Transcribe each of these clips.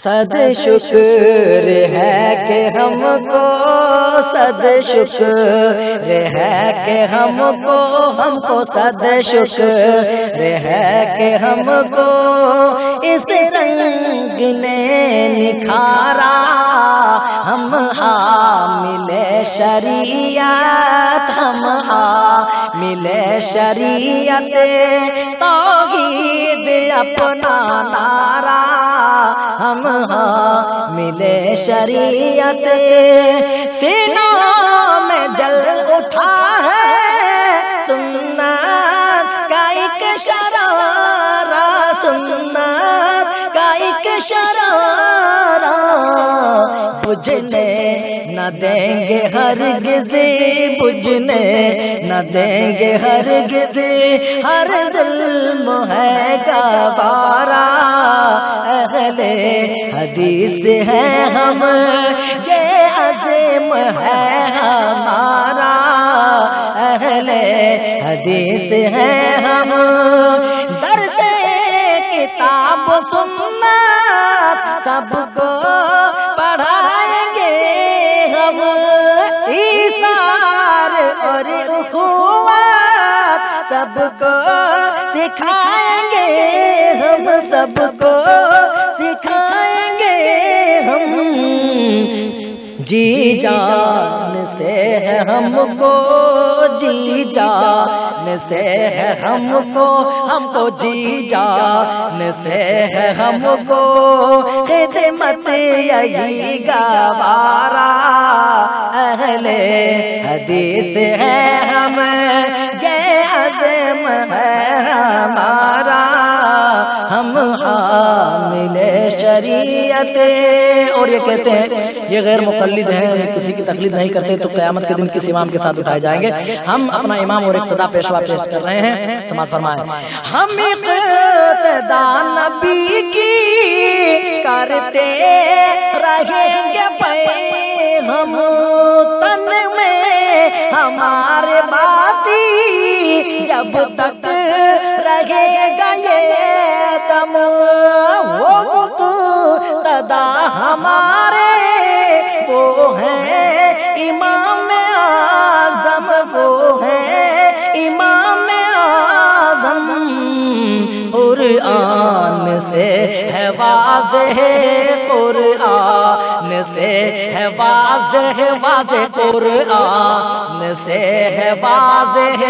صد شکر ہے کہ ہم کو، صد شکر ہے کہ ہم کو صد شکر ہے کہ ہم کو اس رنگ نے نکھارا، ہم حامل شریعت، ہم حامل شریعت، توحید اپنا نعرہ، ہم حامل شریعت، سینوں میں جل اٹھا ہے سنت کا ایک شرارہ، سنت کا ایک شرارہ، بجھنے نہ دیں گے ہرگز، بجھنے نہ دیں گے ہرگز، ہر ظلم ہے گوارا، اہل حدیث ہے ہم، یہ عزم ہے ہمارا، اہل حدیث ہے ہم، درس کتاب سنت سب کو پڑھائیں گے ہم، ایثار اور اخوت سب کو سکھائیں گے ہم، سب کو سکھائیں گے ہم، جی جان سے ہے ہم کو، جی جان سے ہے ہم کو جی جان سے ہے ہم کو، خدمت یہی گوارا، اہل حدیث ہے ہم، یہ عزم ہے ہمارا، ہم حامل شریعت۔ اور یہ کہتے ہیں یہ غیر مقلد ہیں، یہ کسی کی تقلید نہیں کرتے، تو قیامت کے دن کس امام کے ساتھ اٹھائے جائیں گے؟ ہم اپنا امام اور اقتدا پیشوا پیش کر رہے ہیں، سماعت فرمائیں۔ ہم اقتدا نبی کی کرتے رہیں گے پے ہم، تن میں ہمارے باتی جب تک رہے گا یہ دم، وہ مقتدا ہمارے وہ ہیں امام اعظم، وہ ہیں امام اعظم، قرآن سے ہے واضح، قرآن سے ہے واضح، واضح قرآن سے ہے واضح،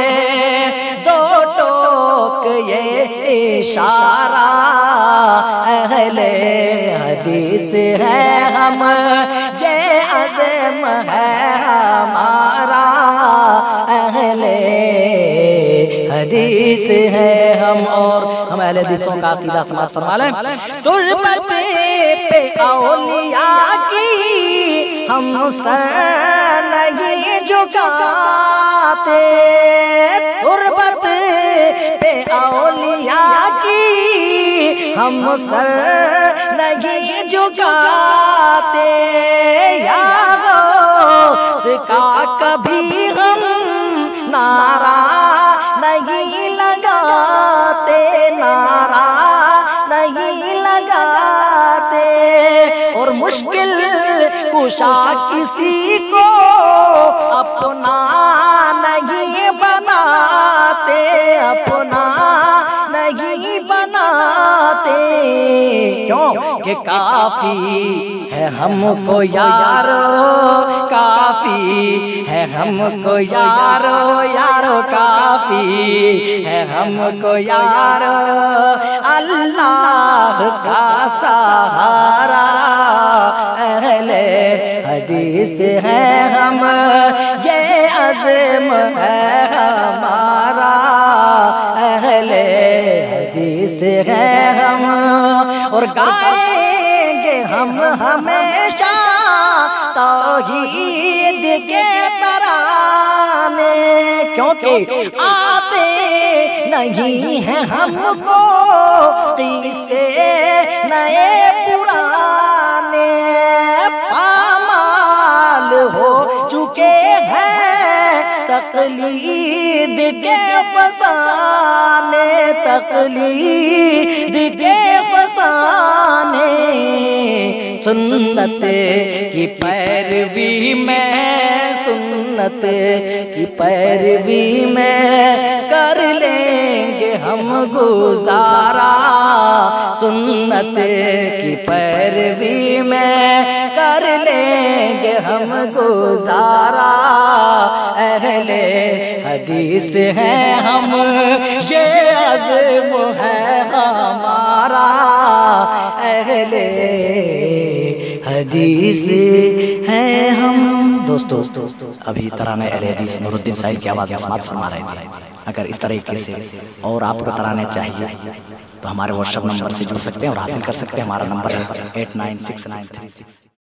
دو ٹوک یہ اشارہ، اہل حدیث ہے ہم، یہ عزم ہے ہمارا، اہل حدیث ہے ہم۔ اور ہم اہل حدیثوں کا عقیدہ سماعت فرما لیں۔ تربت پہ اولیاء کی ہم سر نہیں جھکاتے، تربت پہ اولیاء کی ہم سر نہیں جھکاتے، غوث کا کبھی ہم نعرہ نہیں لگاتے، نعرہ نہیں لگاتے، اور مشکل کشا کسی کو اپنا نہیں بناتے، اپنا نہیں بناتے، کیوں کہ کافی ہے ہم کو یارو، کافی ہے ہم کو یارو، یارو کافی ہے ہم کو یارو، اللہ کا سہارا، اہل حدیث ہے ہم، یہ عزم ہے ہمارا، اہل حدیث ہے ہم، اور گائیں گے ہم ہمیشہ توحید کے ترانے، کیونکہ آتے نہیں ہیں ہم کو قصے نئے پرانے، پامال ہو چکے ہیں تقلید کے فسانے، تقلید کے فسانے، سنت کی پیروی میں، سنت کی پیروی میں کر لیں گے ہم گزارا، سنت کی پیروی میں کر لیں گے ہم گزارا، اہل حدیث ہیں ہم یہ عزم ہے ہمارا، اہل حدیث ہیں ہم۔ دوستو ابھی ترانے اہل حدیث نور الدین صاحب کی آواز میں سماعت فرما رہے تھے۔ اگر اس طریقے سے اور آپ کو ترانے چاہیے تو ہمارے واٹس ایپ نمبر سے جڑ سکتے ہیں اور حاصل کر سکتے ہیں۔ ہمارا نمبر ہے 896936